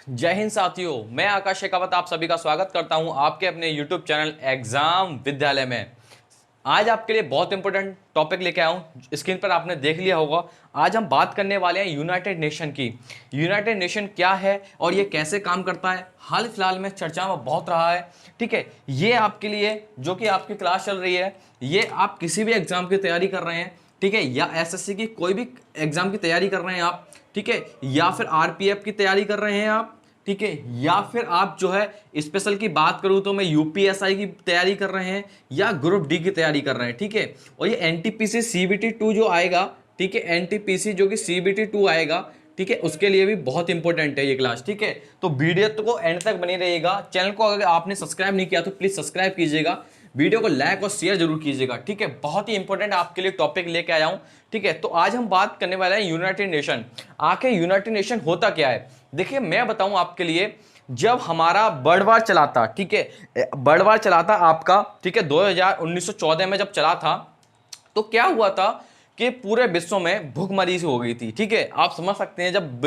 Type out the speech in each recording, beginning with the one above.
जय हिंद साथियों, मैं आकाश शेखावत आप सभी का स्वागत करता हूं आपके अपने YouTube चैनल एग्जाम विद्यालय में। आज आपके लिए बहुत इंपॉर्टेंट टॉपिक लेके आया हूं। स्क्रीन पर आपने देख लिया होगा। आज हम बात करने वाले हैं यूनाइटेड नेशन की। यूनाइटेड नेशन क्या है और ये कैसे काम करता है, हाल फिलहाल में चर्चा में बहुत रहा है। ठीक है, ये आपके लिए जो कि आपकी क्लास चल रही है, ये आप किसी भी एग्जाम की तैयारी कर रहे हैं, ठीक है, या एसएससी की कोई भी एग्जाम की तैयारी कर रहे हैं आप, ठीक है, या फिर आरपीएफ की तैयारी कर रहे हैं आप, ठीक है, या फिर आप जो है स्पेशल की बात करूं तो मैं यूपीएसआई की तैयारी कर रहे हैं या ग्रुप डी की तैयारी कर रहे हैं। ठीक है, और ये एनटीपीसी सीबीटी 2 जो आएगा, ठीक है, एनटीपीसी जो कि सीबीटी 2 आएगा, ठीक है, उसके लिए भी बहुत इंपॉर्टेंट है ये क्लास। ठीक है, तो वीडियो को एंड तक बने रहिएगा। चैनल को अगर आपने सब्सक्राइब नहीं किया तो प्लीज सब्सक्राइब कीजिएगा, वीडियो को लाइक और शेयर जरूर कीजिएगा। ठीक है, बहुत ही इंपॉर्टेंट आपके लिए टॉपिक लेके आया हूं। ठीक है, तो आज हम बात करने वाले हैं यूनाइटेड नेशन। आखिर यूनाइटेड नेशन होता क्या है, देखिए मैं बताऊं आपके लिए। जब हमारा वर्ल्ड वार चला था, ठीक है, वर्ल्ड वार चला था आपका, ठीक है, 1914 में जब चला था, तो क्या हुआ था कि पूरे विश्व में भूखमरी हो गई थी। ठीक है, आप समझ सकते हैं, जब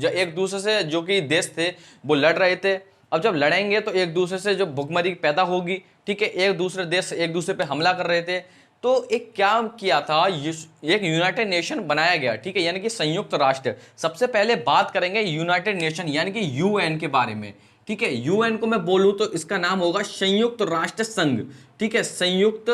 एक दूसरे से जो कि देश थे वो लड़ रहे थे। अब जब लड़ेंगे तो एक दूसरे से जो भूखमरी पैदा होगी, ठीक है, एक दूसरे देश एक दूसरे पे हमला कर रहे थे, तो एक क्या किया था, एक यूनाइटेड नेशन बनाया गया। ठीक है, यानी कि संयुक्त राष्ट्र। सबसे पहले बात करेंगे यूनाइटेड नेशन यानी कि यूएन के बारे में। ठीक है, यूएन को मैं बोलूं तो इसका नाम होगा संयुक्त राष्ट्र संघ। ठीक है, संयुक्त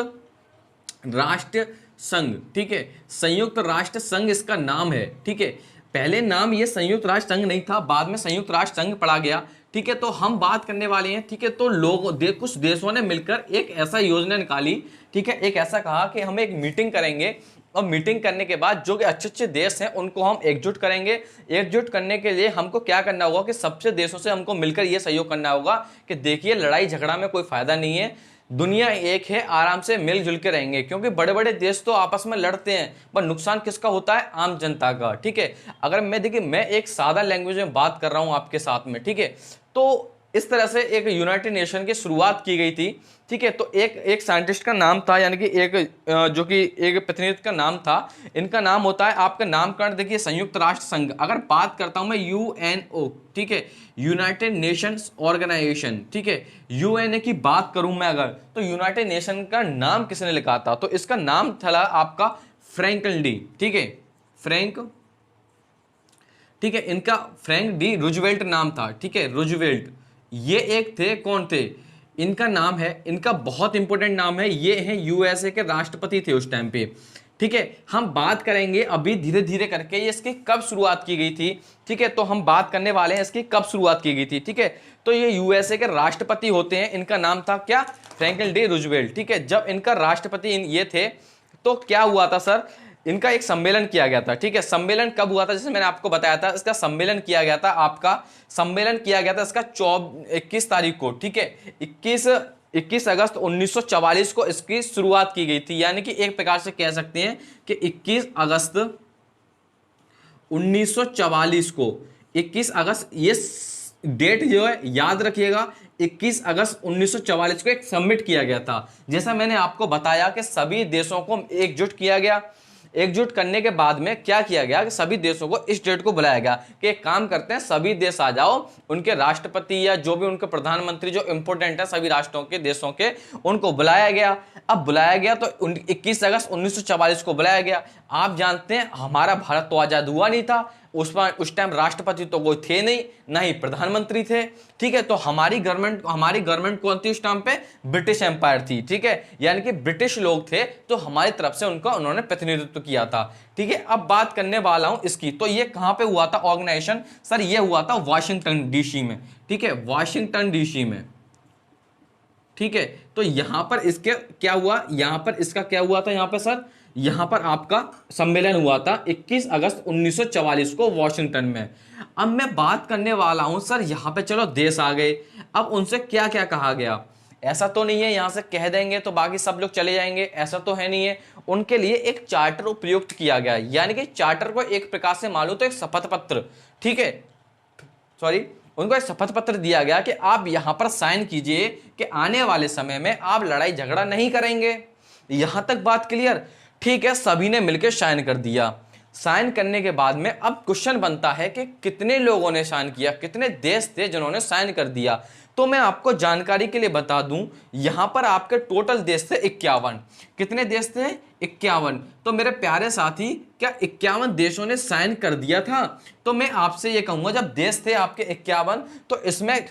राष्ट्र संघ। ठीक है, संयुक्त राष्ट्र संघ इसका नाम है। ठीक है, पहले नाम ये संयुक्त राष्ट्र संघ नहीं था, बाद में संयुक्त राष्ट्र संघ पड़ा गया। ठीक है, तो हम बात करने वाले हैं। ठीक है, तो कुछ देशों ने मिलकर एक ऐसा योजना निकाली। ठीक है, एक ऐसा कहा कि हम एक मीटिंग करेंगे और मीटिंग करने के बाद जो कि अच्छे अच्छे देश हैं उनको हम एकजुट करेंगे। एकजुट करने के लिए हमको क्या करना होगा कि सबसे देशों से हमको मिलकर यह सहयोग करना होगा कि देखिए, लड़ाई झगड़ा में कोई फायदा नहीं है, दुनिया एक है, आराम से मिलजुल के रहेंगे। क्योंकि बड़े बड़े देश तो आपस में लड़ते हैं, पर नुकसान किसका होता है, आम जनता का। ठीक है, अगर मैं एक सादा लैंग्वेज में बात कर रहा हूं आपके साथ में, ठीक है, तो इस तरह से एक यूनाइटेड नेशन की शुरुआत की गई थी। ठीक है, तो एक साइंटिस्ट का नाम था, यानी कि जो कि एक प्रतिनिधि का नाम था। इनका नाम होता है, आपका नामकरण देखिए, संयुक्त राष्ट्र संघ। अगर बात करता हूं मैं यूएनओ, ठीक है, यूनाइटेड नेशंस ऑर्गेनाइजेशन। ठीक है, यूएनए की बात करूं मैं अगर, तो यूनाइटेड नेशन का नाम किसने लिखा था, तो इसका नाम था आपका फ्रैंकलिन डी। ठीक है, ठीक है, इनका फ्रैंक डी रूजवेल्ट नाम था। ठीक है, रूजवेल्ट ये एक थे, कौन थे, इनका नाम है, इनका बहुत इंपॉर्टेंट नाम है, ये हैं यूएसए के राष्ट्रपति थे उस टाइम पे। ठीक है, हम बात करेंगे अभी धीरे धीरे करके ये इसकी कब शुरुआत की गई थी। ठीक है, तो हम बात करने वाले हैं इसकी कब शुरुआत की गई थी। ठीक है, तो ये यूएसए के राष्ट्रपति होते हैं, इनका नाम था क्या, फ्रैंकलिन डी रूजवेल्ट। ठीक है, जब इनका राष्ट्रपति ये थे तो क्या हुआ था सर, इनका एक सम्मेलन किया गया था। ठीक है, सम्मेलन कब हुआ था, जैसे मैंने आपको बताया था, इसका सम्मेलन किया गया था, आपका सम्मेलन किया गया था इसका 21 तारीख को। ठीक है, 21 अगस्त 1944 को इसकी शुरुआत की गई थी। यानी कि एक प्रकार से कह सकते हैं कि 21 अगस्त 1944 को, 21 अगस्त, ये डेट जो है याद रखिएगा, 21 अगस्त 1944 को एक समिट किया गया था। जैसा मैंने आपको बताया कि सभी देशों को एकजुट किया गया। एकजुट करने के बाद में क्या किया गया कि सभी देशों को इस डेट को बुलाया गया कि एक काम करते हैं, सभी देश आ जाओ, उनके राष्ट्रपति या जो भी उनके प्रधानमंत्री जो इंपॉर्टेंट है सभी राष्ट्रों के, देशों के, उनको बुलाया गया। अब बुलाया गया तो 21 अगस्त 1944 को बुलाया गया। आप जानते हैं हमारा भारत तो आजाद हुआ नहीं था, उस टाइम राष्ट्रपति तो कोई थे नहीं, ना ही प्रधानमंत्री थे। ठीक है, तो हमारी गवर्नमेंट कौन थी उस टाइम पे, ब्रिटिश एम्पायर थी। ठीक है, यानी कि ब्रिटिश लोग थे, तो हमारी तरफ से उन्होंने प्रतिनिधित्व किया था। ठीक है, अब बात करने वाला हूं इसकी, तो ये कहां पे हुआ था ऑर्गेनाइजेशन, सर ये हुआ था वाशिंगटन डीसी में। ठीक है, वाशिंगटन डीसी में। ठीक है, तो यहां पर इसके क्या हुआ, यहां पर इसका क्या हुआ था, यहां पर सर, यहां पर आपका सम्मेलन हुआ था 21 अगस्त 1944 को वॉशिंगटन में। अब मैं बात करने वाला हूं सर, यहां पे चलो देश आ गए, अब उनसे क्या क्या कहा गया। ऐसा तो नहीं है यहां से कह देंगे तो बाकी सब लोग चले जाएंगे, ऐसा तो है नहीं है। उनके लिए एक चार्टर उपयुक्त किया गया, यानी कि चार्टर को एक प्रकार से मालूम तो एक शपथ पत्र, ठीक है, सॉरी, उनको एक शपथ पत्र दिया गया कि आप यहां पर साइन कीजिए कि आने वाले समय में आप लड़ाई झगड़ा नहीं करेंगे। यहां तक बात क्लियर। ठीक है, सभी ने मिलकर साइन कर दिया। साइन करने के बाद में अब क्वेश्चन बनता है कि कितने लोगों ने साइन किया, कितने देश थे जिन्होंने साइन कर दिया। तो मैं आपको जानकारी के लिए बता दूं, यहां पर आपके टोटल देश थे 51। कितने देश थे? 51। तो मेरे प्यारे साथी, क्या 51 देशों ने साइन कर दिया था? तो मैं आपसे ये कहूंगा, जब देश थे आपके 51, तो इसमें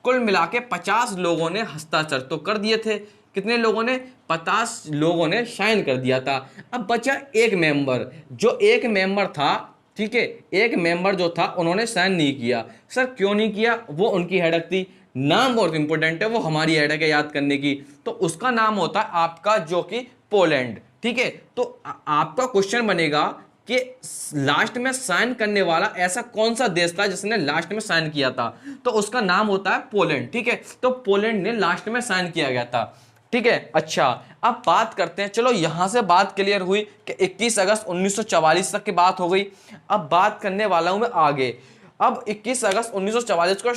कुल मिला के 50 लोगों ने हस्ताक्षर तो कर दिए थे। कितने लोगों ने? 50 लोगों ने साइन कर दिया था। अब बचा एक मेंबर, जो एक मेंबर था, ठीक है, एक मेंबर जो था उन्होंने साइन नहीं किया। सर क्यों नहीं किया? वो उनकी हेडक थी। नाम बहुत इंपॉर्टेंट है, वो हमारी हेडक है याद करने की। तो उसका नाम होता है आपका जो कि पोलैंड, ठीक है। तो आपका क्वेश्चन बनेगा कि लास्ट में साइन करने वाला ऐसा कौन सा देश था जिसने लास्ट में साइन किया था? तो उसका नाम होता है पोलैंड, ठीक है। तो पोलैंड ने लास्ट में साइन किया गया था, ठीक है। अच्छा, अब बात करते हैं, चलो यहां से बात क्लियर हुई कि 21 अगस्त 1944 तक की बात हो गई। अब बात करने वाला हूं मैं आगे। अब 21 अगस्त 1944 को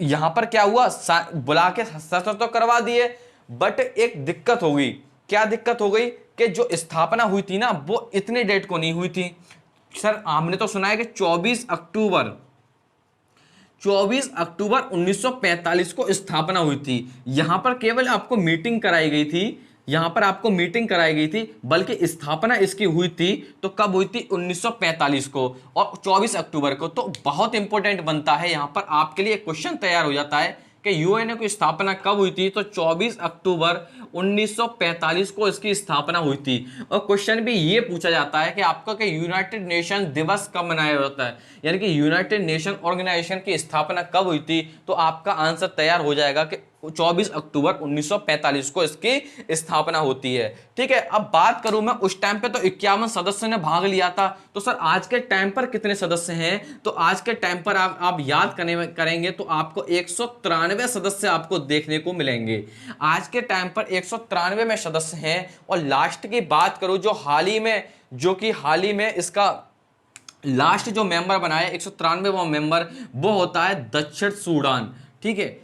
यहां पर क्या हुआ? बुला के हस्ताक्षर तो करवा दिए, बट एक दिक्कत हो गई। क्या दिक्कत हो गई? कि जो स्थापना हुई थी ना, वो इतने डेट को नहीं हुई थी। सर हमने तो सुना है कि 24 अक्टूबर 1945 को स्थापना हुई थी। यहां पर केवल आपको मीटिंग कराई गई थी, यहां पर आपको मीटिंग कराई गई थी, बल्कि स्थापना इसकी हुई थी तो कब हुई थी? 1945 को और 24 अक्टूबर को। तो बहुत इंपॉर्टेंट बनता है, यहां पर आपके लिए क्वेश्चन तैयार हो जाता है कि यूएनओ की स्थापना कब हुई थी? तो 24 अक्टूबर 1945 को इसकी स्थापना हुई थी। और क्वेश्चन भी ये पूछा जाता है कि आपका कि यूनाइटेड नेशन दिवस कब मनाया जाता है, यानी कि यूनाइटेड नेशन ऑर्गेनाइजेशन की स्थापना कब हुई थी? तो आपका आंसर तैयार हो जाएगा कि 24 अक्टूबर 1945 को इसकी स्थापना होती है, ठीक है। अब बात करूं मैं, उस टाइम पे तो 51 सदस्य ने भाग लिया था। तो सर आज के टाइम पर कितने सदस्य हैं? तो आज के टाइम पर आप याद करेंगे तो आपको 193 सदस्य आपको देखने को मिलेंगे। आज के टाइम पर 193 में सदस्य हैं। और लास्ट की बात करूं, जो हाल ही में इसका लास्ट जो मेंबर बनाया 193वां मेंबर, वो होता है दक्षिण सूडान, ठीक है।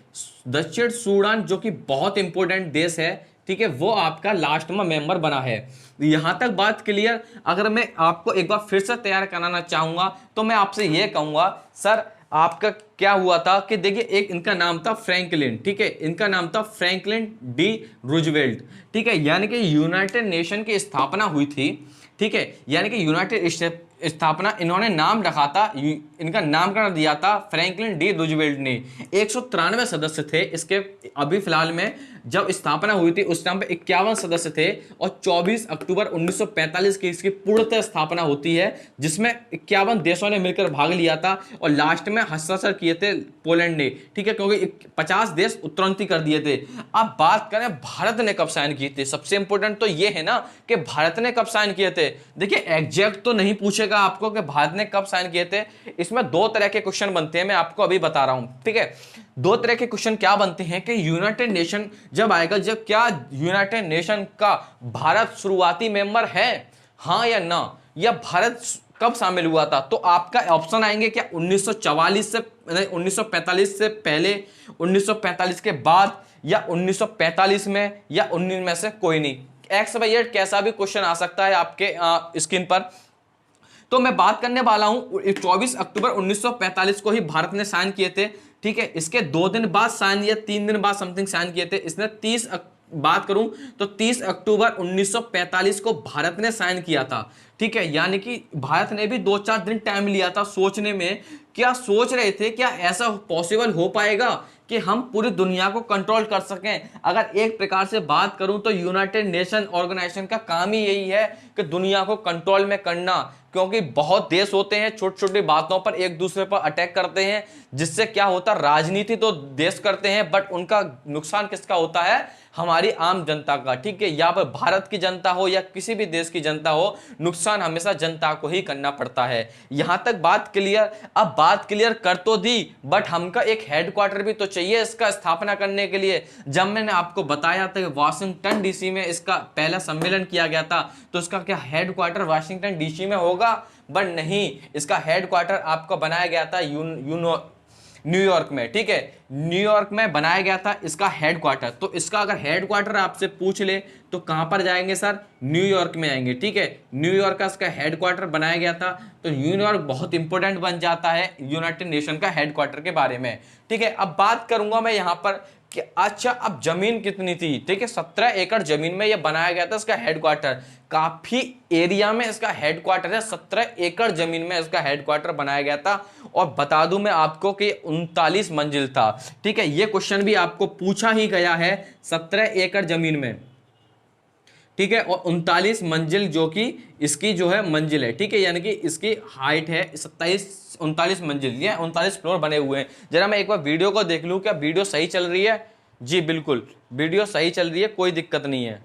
दक्षिण सूडान जो कि बहुत इंपॉर्टेंट देश है, ठीक है, वो आपका लास्ट में मेंबर बना है। यहां तक बात क्लियर। अगर मैं आपको एक बार फिर से तैयार कराना चाहूंगा तो मैं आपसे यह कहूंगा, सर आपका क्या हुआ था कि देखिए, एक इनका नाम था फ्रैंकलिन, ठीक है, इनका नाम था फ्रैंकलिन डी रूजवेल्ट, ठीक है। यानी कि यूनाइटेड नेशन की स्थापना हुई थी, ठीक है, यानी कि यूनाइटेड स्थापना इन्होंने नाम रखा था, इनका नामकरण दिया था फ्रैंकलिन डी रूजवेल्ट ने। 193 सदस्य थे इसके। अभी फिलहाल में जब स्थापना हुई थी उस टाइम पे 51 सदस्य थे। और 24 अक्टूबर 1945 की इसकी पूर्णतः स्थापना होती है, जिसमें 51 देशों ने मिलकर भाग लिया था। और लास्ट में हस्ताक्षर किए थे पोलैंड ने, ठीक है, क्योंकि 50 देश उत्तराधिकारी कर दिए थे। अब बात करें भारत ने कब साइन किए थे, सबसे इंपॉर्टेंट तो ये है ना कि भारत ने कब साइन किए थे। देखिए एग्जैक्ट तो नहीं पूछेगा आपको कि भारत ने कब साइन किए थे, इसमें दो तरह के क्वेश्चन बनते हैं, मैं आपको अभी बता रहा हूं, ठीक है। दो तरह के क्वेश्चन क्या बनते हैं कि यूनाइटेड नेशन जब आएगा, जब क्या यूनाइटेड नेशन का भारत शुरुआती मेंबर है, हाँ या ना, या भारत कब शामिल हुआ था? तो आपका ऑप्शन आएंगे क्या 1944 से 1945 से पहले, 1945 के बाद, या 1945 में, या 19 में से कोई नहीं। एक्स वाई जेड कैसा भी क्वेश्चन आ सकता है आपके स्क्रीन पर। तो मैं बात करने वाला हूं 24 अक्टूबर 1945 को ही भारत ने साइन किए थे, ठीक है। इसके 2 दिन बाद साइन या 3 दिन बाद समथिंग साइन किए थे। इसने बात करूं तो 30 अक्टूबर 1945 को भारत ने साइन किया था, ठीक है। यानी कि भारत ने भी 2-4 दिन टाइम लिया था सोचने में। क्या सोच रहे थे, क्या ऐसा पॉसिबल हो पाएगा कि हम पूरी दुनिया को कंट्रोल कर सकें? अगर एक प्रकार से बात करूं तो यूनाइटेड नेशन ऑर्गेनाइजेशन का काम ही यही है कि दुनिया को कंट्रोल में करना, क्योंकि बहुत देश होते हैं छोटी छोटी बातों पर एक दूसरे पर अटैक करते हैं, जिससे क्या होता है, राजनीति तो देश करते हैं बट उनका नुकसान किसका होता है? हमारी आम जनता का, ठीक है। या पर भारत की जनता हो या किसी भी देश की जनता हो, नुकसान हमेशा जनता को ही करना पड़ता है। यहां तक बात क्लियर। अब बात क्लियर कर तो दी, बट हमका एक हेडक्वार्टर भी तो चाहिए इसका स्थापना करने के लिए। जब मैंने आपको बताया था कि वाशिंगटन डीसी में इसका पहला सम्मेलन किया गया था, तो इसका क्या हेडक्वार्टर वाशिंगटन डीसी में होगा? बट नहीं, इसका हेडक्वार्टर आपको बनाया गया था न्यूयॉर्क में, ठीक है, न्यूयॉर्क में बनाया गया था इसका हेडक्वार्टर। तो इसका अगर हेडक्वार्टर आपसे पूछ ले तो कहाँ पर जाएंगे सर? न्यूयॉर्क में आएंगे। ठीक है, न्यूयॉर्क का इसका हेडक्वार्टर बनाया गया था। तो न्यूयॉर्क बहुत इंपॉर्टेंट बन जाता है यूनाइटेड नेशन का हेडक्वार्टर के बारे में। ठीक है, अब बात करूंगा मैं यहाँ पर कि अच्छा अब जमीन कितनी थी। ठीक है, 17 एकड़ जमीन में यह बनाया गया था इसका हेडक्वार्टर। काफी एरिया में इसका हेडक्वार्टर है, 17 एकड़ जमीन में इसका हेडक्वार्टर बनाया गया था। और बता दूं मैं आपको कि 39 मंजिल था। ठीक है, यह क्वेश्चन भी आपको पूछा ही गया है, 17 एकड़ जमीन में। ठीक है, और 39 मंजिल जो कि इसकी जो है मंजिल है। ठीक है, यानी कि इसकी हाइट है 39 मंजिल, ये 39 फ्लोर बने हुए हैं। जरा मैं एक बार वीडियो को देख लूं, क्या वीडियो सही चल रही है? जी बिल्कुल, वीडियो सही चल रही है, कोई दिक्कत नहीं है।